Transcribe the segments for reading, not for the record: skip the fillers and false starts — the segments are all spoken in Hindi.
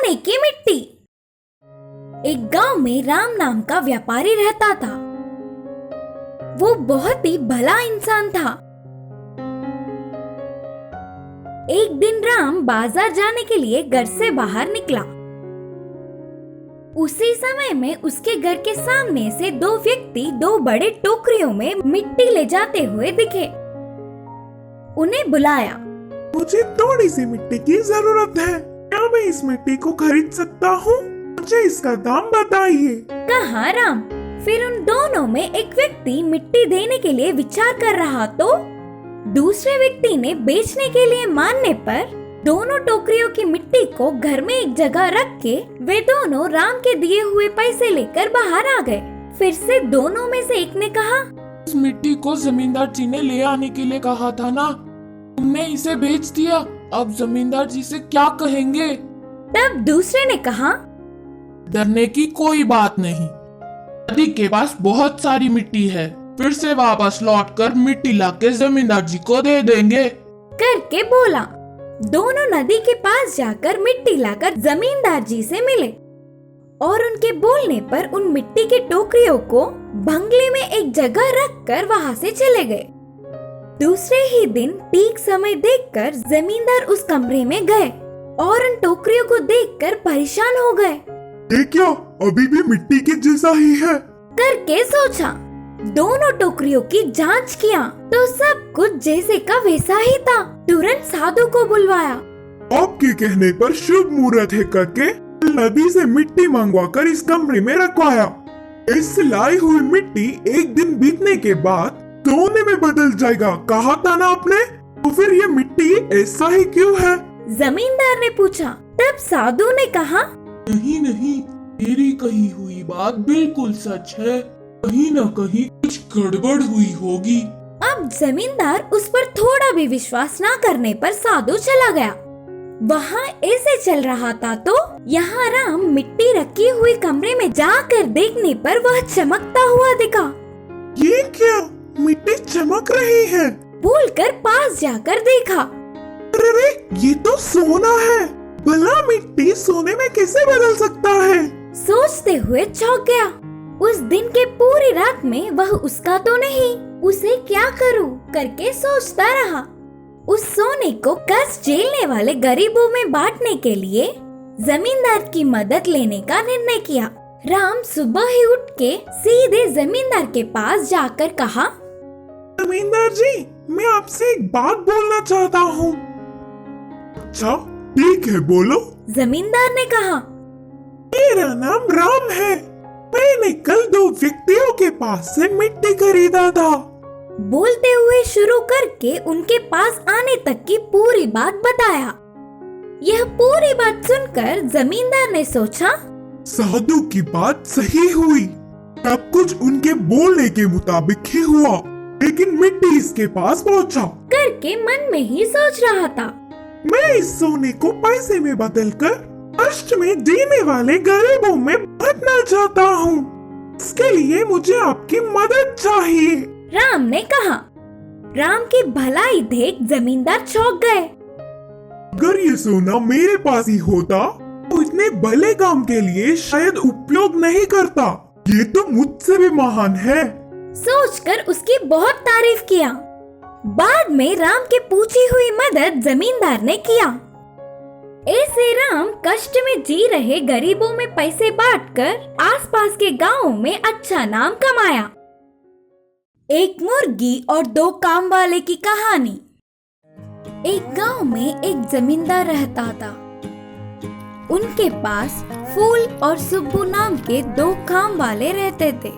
सोने की मिट्टी। एक गांव में राम नाम का व्यापारी रहता था। वो बहुत ही भला इंसान था। एक दिन राम बाजार जाने के लिए घर से बाहर निकला। उसी समय में उसके घर के सामने से दो व्यक्ति दो बड़े टोकरियों में मिट्टी ले जाते हुए दिखे। उन्हें बुलाया। मुझे थोड़ी सी मिट्टी की जरूरत है, क्या मैं इस मिट्टी को खरीद सकता हूँ? मुझे इसका दाम बताइए, कहा राम। फिर उन दोनों में एक व्यक्ति मिट्टी देने के लिए विचार कर रहा तो दूसरे व्यक्ति ने बेचने के लिए मानने पर दोनों टोकरियों की मिट्टी को घर में एक जगह रख के वे दोनों राम के दिए हुए पैसे लेकर बाहर आ गए। फिर से दोनों में से एक ने कहा, इस मिट्टी को जमींदार जी ने ले आने के लिए कहा था ना, तुमने इसे बेच दिया। अब जमींदार जी से क्या कहेंगे? तब दूसरे ने कहा, डरने की कोई बात नहीं, नदी के पास बहुत सारी मिट्टी है, फिर से वापस लौटकर मिट्टी लाके जमींदार जी को दे देंगे, करके बोला। दोनों नदी के पास जाकर मिट्टी लाकर जमींदार जी से मिले और उनके बोलने पर उन मिट्टी की टोकरियों को बंगले में एक जगह रखकर वहां से चले गए। दूसरे ही दिन ठीक समय देखकर जमींदार उस कमरे में गए और उन टोकरियों को देखकर परेशान हो गए। ये क्या अभी भी मिट्टी के जैसा ही है? करके सोचा। दोनों टोकरियों की जांच किया तो सब कुछ जैसे का वैसा ही था। तुरंत साधु को बुलवाया। आपके कहने पर शुभ मुहूर्त है करके नदी से मिट्टी मंगवाकर इस कमरे में रखवाया। इस लाई हुई मिट्टी एक दिन बीतने के बाद सोने में बदल जाएगा, कहा था ना आपने? तो फिर ये मिट्टी ऐसा ही क्यों है? जमींदार ने पूछा। तब साधु ने कहा, नहीं नहीं, तेरी कही हुई बात बिल्कुल सच है, कहीं न कहीं कुछ गड़बड़ हुई होगी। अब जमींदार उस पर थोड़ा भी विश्वास न करने पर साधु चला गया। वहाँ ऐसे चल रहा था तो यहाँ राम मिट्टी रखी हुई कमरे में जाकर देखने पर वह चमकता हुआ दिखा। ये क्या, मिट्टी चमक रही है? बोलकर पास जाकर देखा। अरे ये तो सोना है, भला मिट्टी सोने में कैसे बदल सकता है? सोचते हुए चौंक गया। उस दिन के पूरी रात में वह उसका तो नहीं, उसे क्या करूं करके सोचता रहा। उस सोने को कर्ज झेलने वाले गरीबों में बांटने के लिए जमींदार की मदद लेने का निर्णय किया। राम सुबह ही उठ के सीधे जमींदार के पास जाकर कहा, जमींदार जी, मैं आपसे एक बात बोलना चाहता हूँ। अच्छा ठीक है, बोलो। जमींदार ने कहा, मेरा नाम राम है, मैंने कल दो व्यक्तियों के पास से मिट्टी खरीदा था। बोलते हुए शुरू करके उनके पास आने तक की पूरी बात बताया। यह पूरी बात सुनकर जमींदार ने सोचा, साधु की बात सही हुई, सब कुछ उनके बोलने के मुताबिक ही हुआ, लेकिन मिट्टी इसके पास पहुंचा। करके मन में ही सोच रहा था, मैं इस सोने को पैसे में बदलकर कष्ट में जीने वाले गरीबों में बांटना चाहता हूँ। इसके लिए मुझे आपकी मदद चाहिए, राम ने कहा। राम की भलाई देख जमींदार चौंक गए। अगर ये सोना मेरे पास ही होता तो इतने भले काम के लिए शायद उपयोग नहीं करता। ये तो मुझसे भी महान है। सोचकर उसकी बहुत तारीफ किया। बाद में राम की पूछी हुई मदद जमींदार ने किया। ऐसे राम कष्ट में जी रहे गरीबों में पैसे बांटकर आसपास के गांवों में अच्छा नाम कमाया। एक मुर्गी और दो काम वाले की कहानी। एक गांव में एक जमींदार रहता था। उनके पास फूल और सुब्बू नाम के दो काम वाले रहते थे।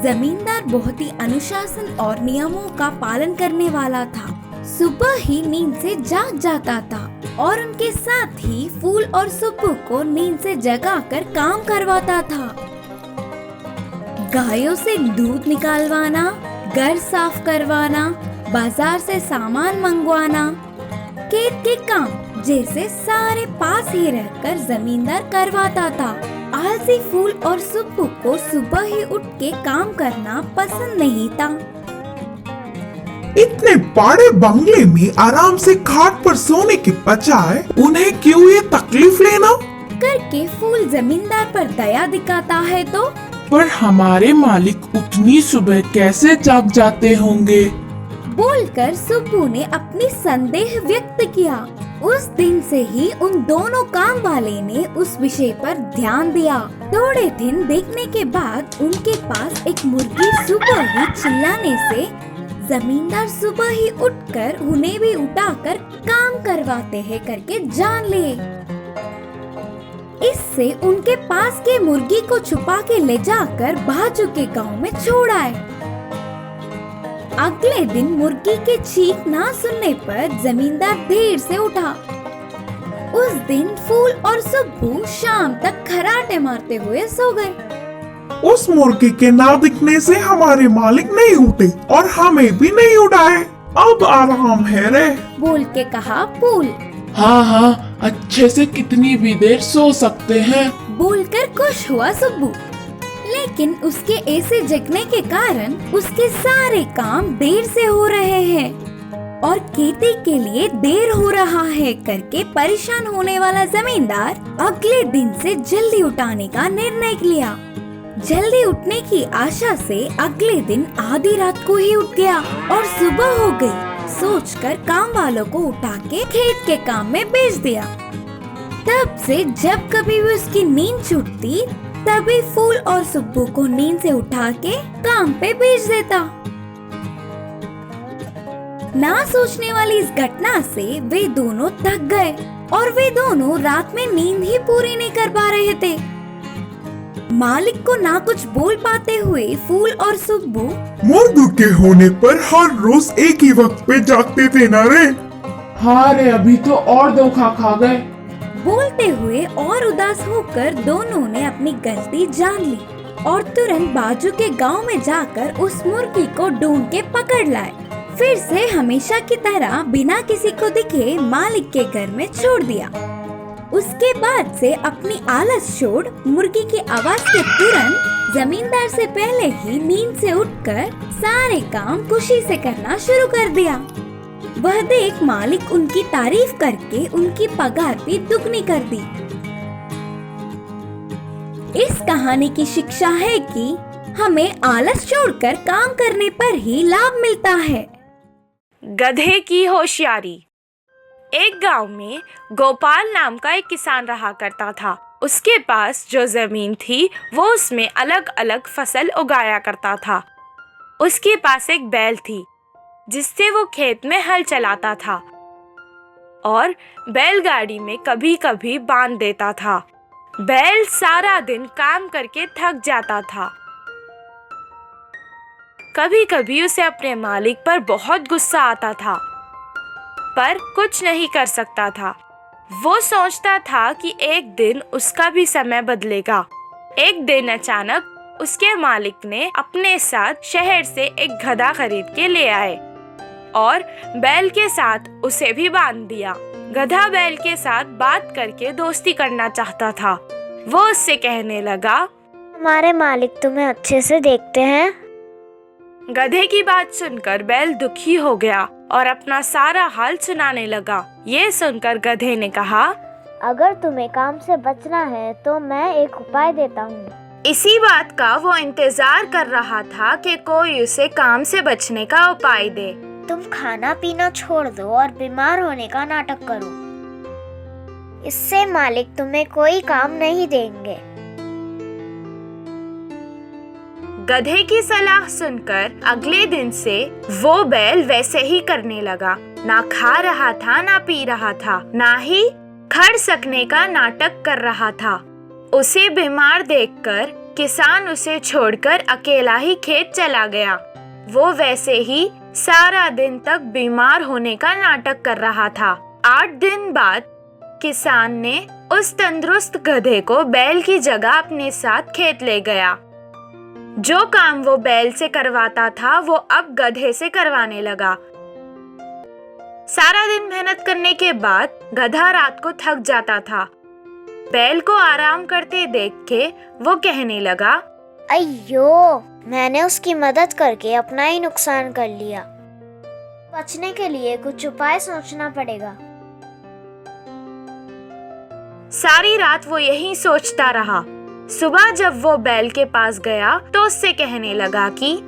जमींदार बहुत ही अनुशासन और नियमों का पालन करने वाला था। सुबह ही नींद से जाग जाता था और उनके साथ ही फूल और सुब्बू को नींद से जगाकर काम करवाता था। गायों से दूध निकालवाना, घर साफ करवाना, बाजार से सामान मंगवाना, खेत के काम जैसे सारे पास ही रहकर जमींदार करवाता था। आलसी फूल और सुब्बू को सुबह ही उठ के काम करना पसंद नहीं था। इतने बड़े बंगले में आराम से खाट पर सोने के बजाय उन्हें क्यों ये तकलीफ लेना? के फूल जमींदार पर दया दिखाता है तो? पर हमारे मालिक उतनी सुबह कैसे जाग जाते होंगे? बोलकर सुब्बू ने अपनी संदेह व्यक्त किया। उस दिन से ही उन दोनों काम वाले ने उस विषय पर ध्यान दिया। थोड़े दिन देखने के बाद उनके पास एक मुर्गी सुबह ही चिल्लाने से जमींदार सुबह ही उठकर उन्हें भी उठाकर काम करवाते हैं करके जान लिए। इससे उनके पास के मुर्गी को छुपा के ले जाकर बाजू के गांव में छोड़ आए। अगले दिन मुर्गी के चीख ना सुनने पर जमींदार देर से उठा। उस दिन फूल और सुब्बू शाम तक खर्राटे मारते हुए सो गए। उस मुर्गी के ना दिखने से हमारे मालिक नहीं उठे और हमें भी नहीं उठाए। अब आराम है रे, बोल के कहा फूल। हाँ हाँ, अच्छे से कितनी भी देर सो सकते हैं। बोलकर खुश हुआ सुब्बू। लेकिन उसके ऐसे जगने के कारण उसके सारे काम देर से हो रहे हैं और खेती के लिए देर हो रहा है करके परेशान होने वाला जमींदार अगले दिन से जल्दी उठाने का निर्णय लिया। जल्दी उठने की आशा से अगले दिन आधी रात को ही उठ गया और सुबह हो गई सोचकर काम वालों को उठा के खेत के काम में भेज दिया। तब से जब कभी भी उसकी नींद छूटती तभी फूल और सुब्बू को नींद से उठा के काम पे भेज देता। ना सोचने वाली इस घटना से वे दोनों थक गए और वे दोनों रात में नींद ही पूरी नहीं कर पा रहे थे। मालिक को ना कुछ बोल पाते हुए फूल और सुब्बू मुर्गी के होने पर हर रोज एक ही वक्त पे जागते थे ना रे। हाँ रे, अभी तो और धोखा खा गए। बोलते हुए और उदास होकर दोनों ने अपनी गलती जान ली और तुरंत बाजू के गांव में जाकर उस मुर्गी को ढूंढ के पकड़ लाए। फिर से हमेशा की तरह बिना किसी को दिखे मालिक के घर में छोड़ दिया। उसके बाद से अपनी आलस छोड़ मुर्गी की आवाज के तुरंत जमींदार से पहले ही नींद से उठकर सारे काम खुशी से करना शुरू कर दिया। वह देख मालिक उनकी तारीफ करके उनकी पगार भी दुगनी कर दी। इस कहानी की शिक्षा है कि हमें आलस छोड़कर काम करने पर ही लाभ मिलता है। गधे की होशियारी। एक गांव में गोपाल नाम का एक किसान रहा करता था। उसके पास जो जमीन थी वो उसमें अलग अलग फसल उगाया करता था। उसके पास एक बैल थी जिससे वो खेत में हल चलाता था और बैलगाड़ी में कभी कभी बांध देता था। बैल सारा दिन काम करके थक जाता था। कभी कभी उसे अपने मालिक पर बहुत गुस्सा आता था पर कुछ नहीं कर सकता था। वो सोचता था कि एक दिन उसका भी समय बदलेगा। एक दिन अचानक उसके मालिक ने अपने साथ शहर से एक गधा खरीद के ले आए और बैल के साथ उसे भी बांध दिया। गधा बैल के साथ बात करके दोस्ती करना चाहता था। वो उससे कहने लगा, हमारे मालिक तुम्हें अच्छे से देखते हैं। गधे की बात सुनकर बैल दुखी हो गया और अपना सारा हाल सुनाने लगा। ये सुनकर गधे ने कहा, अगर तुम्हें काम से बचना है तो मैं एक उपाय देता हूँ। इसी बात का वो इंतजार कर रहा था कि कोई उसे काम से बचने का उपाय दे। तुम खाना पीना छोड़ दो और बीमार होने का नाटक करो। इससे मालिक तुम्हें कोई काम नहीं देंगे। गधे की सलाह सुनकर अगले दिन से वो बैल वैसे ही करने लगा। ना खा रहा था, ना पी रहा था, ना ही खड़ सकने का नाटक कर रहा था। उसे बीमार देखकर किसान उसे छोड़कर अकेला ही खेत चला गया। वो वैसे ही सारा दिन तक बीमार होने का नाटक कर रहा था। 8 दिन बाद किसान ने उस तंदुरुस्त गधे को बैल की जगह अपने साथ खेत ले गया। जो काम वो बैल से करवाता था वो अब गधे से करवाने लगा। सारा दिन मेहनत करने के बाद गधा रात को थक जाता था। बैल को आराम करते देख के वो कहने लगा, अయ్యో, मैंने उसकी मदद करके अपना ही नुकसान कर लिया। बचने के लिए कुछ उपाय सोचना पड़ेगा। सारी रात वो यही सोचता रहा। सुबह जब वो बैल के पास गया तो उससे कहने लगा कि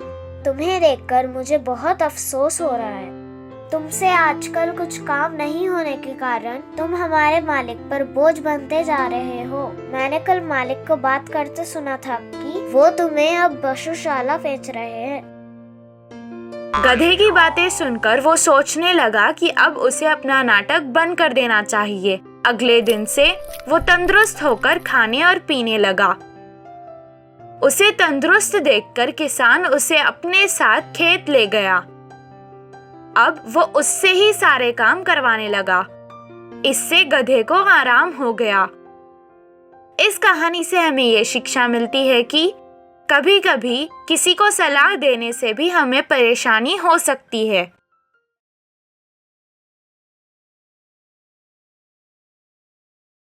तुम्हें देखकर मुझे बहुत अफसोस हो रहा है। तुमसे आजकल कुछ काम नहीं होने के कारण तुम हमारे मालिक पर बोझ बनते जा रहे हो। मैंने कल मालिक को बात करते सुना था कि वो तुम्हें अब पशुशाला बेच रहे हैं। गधे की बातें सुनकर वो सोचने लगा कि अब उसे अपना नाटक बंद कर देना चाहिए। अगले दिन से वो तंदुरुस्त होकर खाने और पीने लगा। उसे तंदुरुस्त देखकर किसान उसे अपने साथ खेत ले गया। अब वो उससे ही सारे काम करवाने लगा। इससे गधे को आराम हो गया। इस कहानी से हमें ये शिक्षा मिलती है कि कभी-कभी किसी को सलाह देने से भी हमें परेशानी हो सकती है।